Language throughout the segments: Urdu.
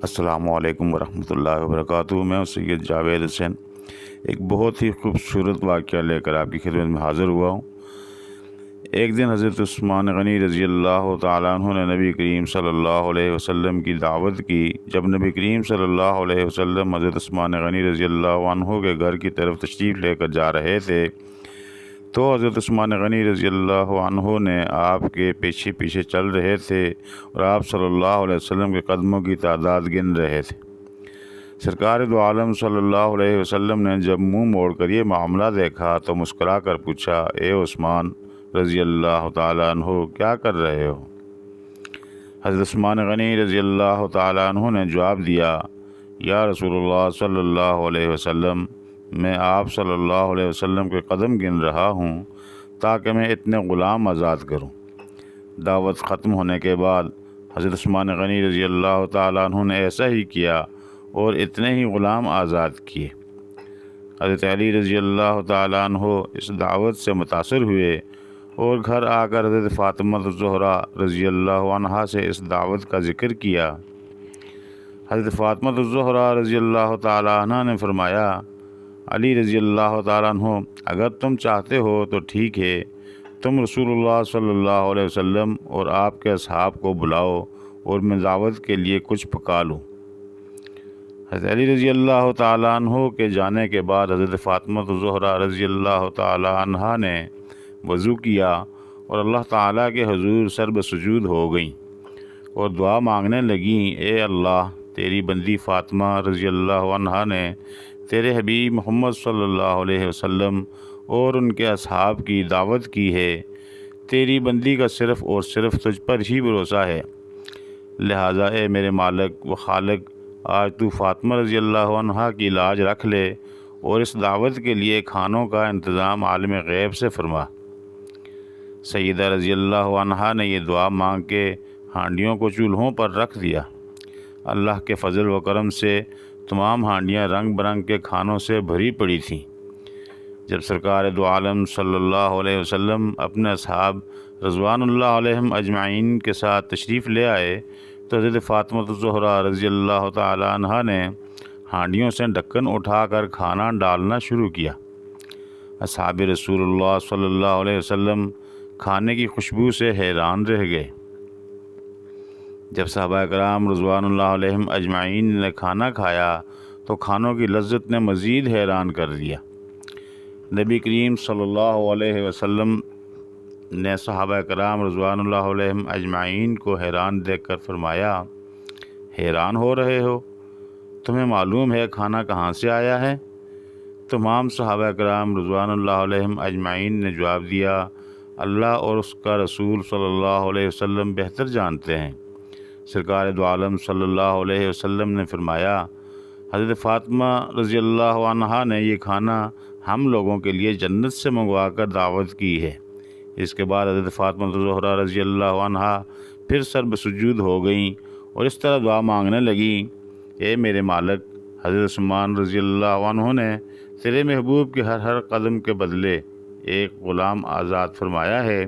السلام علیکم ورحمۃ اللہ وبرکاتہ۔ میں ہوں سید جاوید حسین۔ ایک بہت ہی خوبصورت واقعہ لے کر آپ کی خدمت میں حاضر ہوا ہوں۔ ایک دن حضرت عثمان غنی رضی اللہ تعالیٰ عنہ نے نبی کریم صلی اللہ علیہ وسلم کی دعوت کی۔ جب نبی کریم صلی اللہ علیہ وسلم حضرت عثمان غنی رضی اللہ عنہ کے گھر کی طرف تشریف لے کر جا رہے تھے تو حضرت عثمان غنی رضی اللہ عنہ نے آپ کے پیچھے پیچھے چل رہے تھے اور آپ صلی اللہ علیہ وسلم کے قدموں کی تعداد گن رہے تھے۔ سرکار دو عالم صلی اللہ علیہ وسلم نے جب منہ موڑ کر یہ معاملہ دیکھا تو مسکرا کر پوچھا، اے عثمان رضی اللہ تعالیٰ عنہ، کیا کر رہے ہو؟ حضرت عثمان غنی رضی اللہ تعالیٰ عنہ نے جواب دیا، یا رسول اللہ صلی اللہ علیہ وسلم، میں آپ صلی اللہ علیہ وسلم کے قدم گن رہا ہوں تاکہ میں اتنے غلام آزاد کروں۔ دعوت ختم ہونے کے بعد حضرت عثمان غنی رضی اللہ تعالیٰ عنہ نے ایسا ہی کیا اور اتنے ہی غلام آزاد کیے۔ حضرت علی رضی اللہ تعالیٰ عنہ اس دعوت سے متاثر ہوئے اور گھر آ کر حضرت فاطمہ الزہرا رضی اللہ عنہا سے اس دعوت کا ذکر کیا۔ حضرت فاطمہ الزہرا رضی اللہ تعالیٰ عنہ نے فرمایا، علی رضی اللہ تعالیٰ عنہ، اگر تم چاہتے ہو تو ٹھیک ہے، تم رسول اللہ صلی اللہ علیہ وسلم اور آپ کے اصحاب کو بلاؤ اور میں دعوت کے لیے کچھ پکا لوں۔ حضرت علی رضی اللہ تعالیٰ عنہ کے جانے کے بعد حضرت فاطمہ الزہرا رضی اللہ تعالیٰ عنہا نے وضو کیا اور اللہ تعالیٰ کے حضور سرب سجود ہو گئیں اور دعا مانگنے لگیں، اے اللہ، تیری بندی فاطمہ رضی اللہ عنہا نے تیرے حبیب محمد صلی اللہ علیہ وسلم اور ان کے اصحاب کی دعوت کی ہے، تیری بندی کا صرف اور صرف تجھ پر ہی بھروسہ ہے، لہٰذا اے میرے مالک و خالق، آج تو فاطمہ رضی اللہ عنہا کی لاج رکھ لے اور اس دعوت کے لیے کھانوں کا انتظام عالم غیب سے فرما۔ سیدہ رضی اللہ عنہا نے یہ دعا مانگ کے ہانڈیوں کو چولہوں پر رکھ دیا۔ اللہ کے فضل و کرم سے تمام ہانڈیاں رنگ برنگ کے کھانوں سے بھری پڑی تھیں۔ جب سرکار دو عالم صلی اللہ علیہ وسلم اپنے اصحاب رضوان اللہ علیہم اجمعین کے ساتھ تشریف لے آئے تو حضرت فاطمہ الزہرا رضی اللہ تعالیٰ عنہا نے ہانڈیوں سے ڈھکن اٹھا کر کھانا ڈالنا شروع کیا۔ اصحاب رسول اللہ صلی اللہ علیہ وسلم کھانے کی خوشبو سے حیران رہ گئے۔ جب صحابہ کرام رضوان اللہ علیہم اجمعین نے کھانا کھایا تو کھانوں کی لذت نے مزید حیران کر دیا۔ نبی کریم صلی اللہ علیہ وسلم نے صحابہ کرام رضوان اللہ علیہم اجمعین کو حیران دیکھ کر فرمایا، حیران ہو رہے ہو؟ تمہیں معلوم ہے کھانا کہاں سے آیا ہے؟ تمام صحابہ کرام رضوان اللہ علیہم اجمعین نے جواب دیا، اللہ اور اس کا رسول صلی اللہ علیہ وسلم بہتر جانتے ہیں۔ سرکار دو عالم صلی اللہ علیہ وسلم نے فرمایا، حضرت فاطمہ رضی اللہ عنہا نے یہ کھانا ہم لوگوں کے لیے جنت سے منگوا کر دعوت کی ہے۔ اس کے بعد حضرت فاطمہ الزہرا رضی اللہ عنہا پھر سرب سجود ہو گئیں اور اس طرح دعا مانگنے لگیں، اے میرے مالک، حضرت عثمان رضی اللہ عنہ نے تیرے محبوب کے ہر قدم کے بدلے ایک غلام آزاد فرمایا ہے۔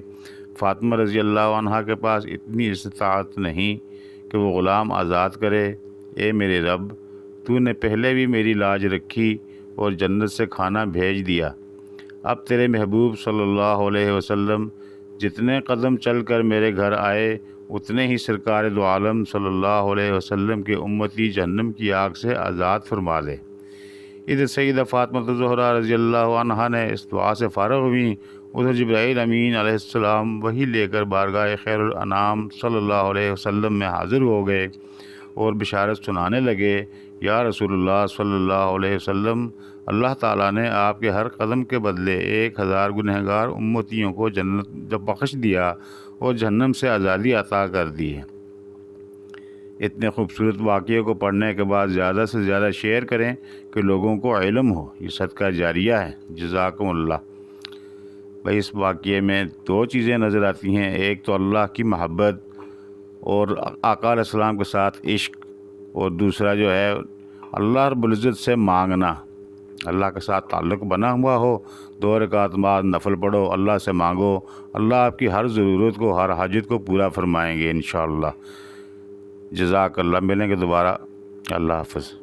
فاطمہ رضی اللہ عنہا کے پاس اتنی استطاعت نہیں کہ وہ غلام آزاد کرے۔ اے میرے رب، تو نے پہلے بھی میری لاج رکھی اور جنت سے کھانا بھیج دیا، اب تیرے محبوب صلی اللہ علیہ وسلم جتنے قدم چل کر میرے گھر آئے اتنے ہی سرکار دو عالم صلی اللہ علیہ وسلم کے امتی جہنم کی آگ سے آزاد فرما دے۔ ادھر سیدہ فاطمہ الزہرا رضی اللہ عنہا نے اس دعا سے فارغ ہوئیں، ادھر جبرائیل امین علیہ السلام وحی لے کر بارگاہ خیر الانام صلی اللہ علیہ وسلم میں حاضر ہو گئے اور بشارت سنانے لگے، یا رسول اللہ صلی اللہ علیہ وسلم، اللہ تعالیٰ نے آپ کے ہر قدم کے بدلے 1000 گنہگار امتیوں کو جنت بخش دیا اور جہنم سے آزادی عطا کر دی ہے۔ اتنے خوبصورت واقعے کو پڑھنے کے بعد زیادہ سے زیادہ شیئر کریں کہ لوگوں کو علم ہو، یہ صدقہ جاریہ ہے۔ جزاکم اللہ۔ بھائی اس واقعے میں دو چیزیں نظر آتی ہیں، ایک تو اللہ کی محبت اور آقا علیہ السلام کے ساتھ عشق، اور دوسرا جو ہے اللہ رب العزت سے مانگنا۔ اللہ کے ساتھ تعلق بنا ہوا ہو، 2 رکعت بعد نفل پڑھو، اللہ سے مانگو، اللہ آپ کی ہر ضرورت کو، ہر حاجت کو پورا فرمائیں گے انشاءاللہ۔ جزاک اللہ، ملیں گے دوبارہ، اللہ حافظ۔